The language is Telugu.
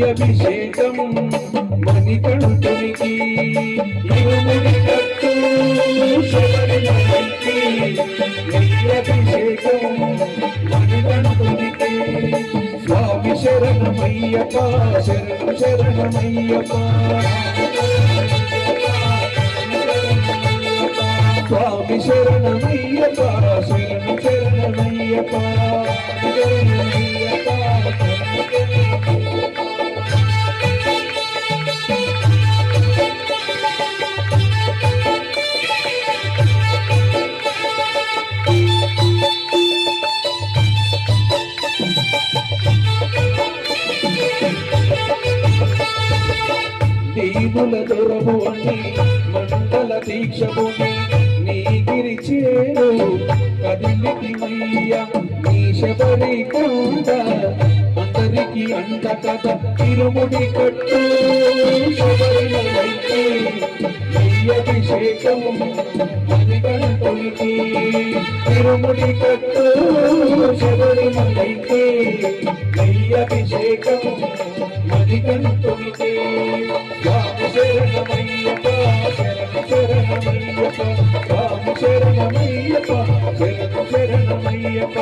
అభిషేకం మణికంఠునికి ఇరుముడి కట్టు శబరిమలకి అభిషేకం మణికంఠునికి స్వామి శరణమయ్యప్ప శరణు శరణమయ్యప్ప స్వామి శరణమయ్యప్ప శరణు శరణమయ్యప్ప దీనుల దొరము అని మండల దీక్షముని నీ గిరి చేరు కదిలికి మయ్య నీ శబరి కొండ అందరికి అంట కథ ఇరుముడి కట్టు శబరిమలైకి అభిషేకము మణికంఠునికి ఇరుముడి కట్టు శబరిమలైకి అభిషేకము మణికంఠునికి స్వామి శరణమయ్యప్ప శరణు శరణమయ్యప్ప స్వామి శరణమయ్యప్ప శరణు శరణమయ్యప్ప